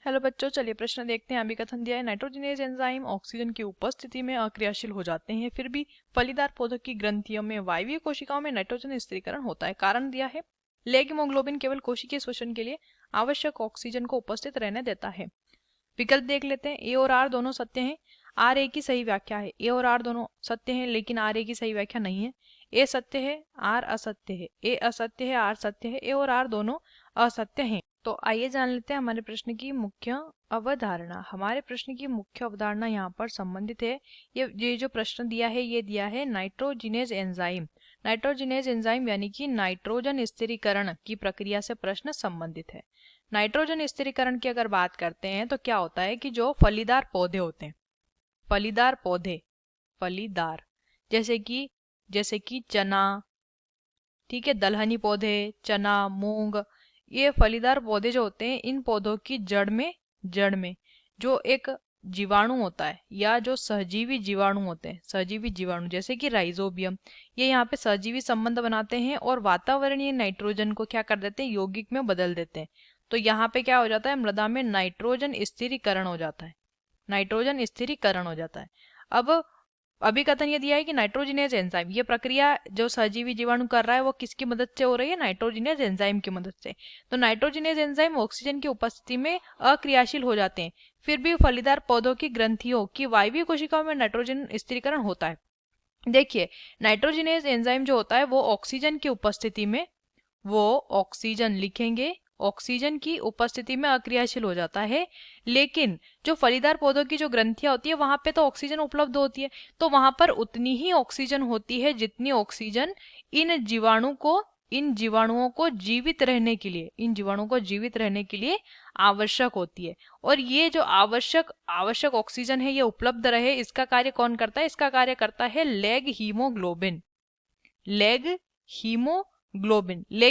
Hello बच्चों, चलिए प्रश्न देखते हैं। अभी कथन दिया है नाइट्रोजनेज एंजाइम ऑक्सीजन की उपस्थिति में अक्रियाशील हो जाते हैं, फिर भी फलीदार पौधों की ग्रंथियों में वायवीय कोशिकाओं में नाइट्रोजन स्थिरीकरण होता है। कारण दिया है लेग हीमोग्लोबिन केवल कोशिकीय श्वसन के लिए आवश्यक ऑक्सीजन को उपस्थित रहने देता है। विकल्प देख लेते हैं। ए और आर दोनों सत्य हैं, आर ए की सही व्याख्या है। ए और आर दोनों सत्य हैं लेकिन आर ए की सही व्याख्या नहीं है। ए सत्य है, आर असत्य है। ए असत्य है, आर सत्य है। ए और आर दोनों असत्य हैं। तो आइए जान लेते हैं हमारे प्रश्न की मुख्य अवधारणा। हमारे प्रश्न की मुख्य अवधारणा यहाँ पर संबंधित है। ये जो प्रश्न दिया है ये दिया है नाइट्रोजिनेज एंजाइम। नाइट्रोजिनेज एंजाइम यानी कि नाइट्रोजन स्थिरीकरण की प्रक्रिया से प्रश्न संबंधित है। नाइट्रोजन स्थिरीकरण की अगर बात करते हैं तो क्या होता है कि जो फलीदार पौधे होते हैं, फलीदार पौधे, फलीदार जैसे कि चना, ठीक है, दलहनी पौधे, चना, मूंग, ये फलीदार पौधे जो होते हैं, इन पौधों की जड़ में जो एक जीवाणु होता है या जो सहजीवी जीवाणु होते हैं, सहजीवी जीवाणु जैसे कि राइजोबियम, ये यहाँ पे सहजीवी संबंध बनाते हैं और वातावरणीय नाइट्रोजन को क्या कर देते हैं, यौगिक में बदल देते हैं। तो यहाँ पे क्या हो जाता है, मृदा में नाइट्रोजन स्थिरीकरण हो जाता है, नाइट्रोजन स्थिरीकरण हो जाता है। अब अभिकथन ये दिया है कि नाइट्रोजिनेज एंजाइम, ये प्रक्रिया जो सजीवी जीवाणु कर रहा है वो किसकी मदद से हो रही है, नाइट्रोजिनेज एंजाइम की मदद से। तो नाइट्रोजिनेज एंजाइम ऑक्सीजन की उपस्थिति में अक्रियाशील हो जाते हैं, फिर भी फलीदार पौधों की ग्रंथियों की वायवीय कोशिकाओं में नाइट्रोजन स्थिरीकरण होता है। देखिए, नाइट्रोजिनेज एंजाइम जो होता है वो ऑक्सीजन की उपस्थिति में, वो ऑक्सीजन लिखेंगे, ऑक्सीजन की उपस्थिति में अक्रियाशील हो जाता है। लेकिन जो फलीदार पौधों की जो ग्रंथियां होती है वहां पे तो ऑक्सीजन उपलब्ध होती है, तो वहां पर उतनी ही ऑक्सीजन होती है जितनी ऑक्सीजन इन जीवाणुओं को जीवित रहने के लिए, इन जीवाणुओं को जीवित रहने के लिए आवश्यक होती है। और ये जो आवश्यक ऑक्सीजन है ये उपलब्ध रहे, इसका कार्य कौन करता है, इसका कार्य करता है लेग हीमोग्लोबिन। लेग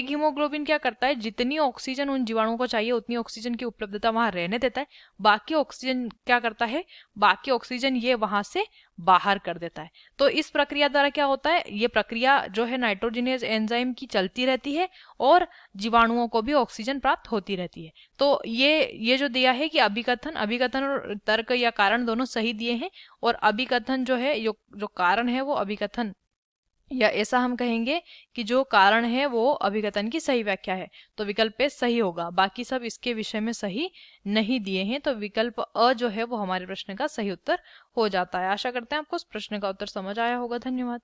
हीमोग्लोबिन क्या करता है, जितनी ऑक्सीजन उन जीवाणुओं को चाहिए उतनी ऑक्सीजन की उपलब्धता वहां रहने देता है। बाकी ऑक्सीजन क्या करता है, बाकी ऑक्सीजन ये वहां से बाहर कर देता है। तो इस प्रक्रिया द्वारा क्या होता है, ये प्रक्रिया जो है नाइट्रोजिनेज एंजाइम की चलती रहती है और जीवाणुओं को भी ऑक्सीजन प्राप्त होती रहती है। तो ये जो दिया है कि अभिकथन और तर्क या कारण दोनों सही दिए हैं, और अभिकथन जो है, जो कारण है वो अभिकथन, या ऐसा हम कहेंगे कि जो कारण है वो अभिकथन की सही व्याख्या है। तो विकल्प पे सही होगा, बाकी सब इसके विषय में सही नहीं दिए हैं। तो विकल्प अ जो है वो हमारे प्रश्न का सही उत्तर हो जाता है। आशा करते हैं आपको इस प्रश्न का उत्तर समझ आया होगा। धन्यवाद।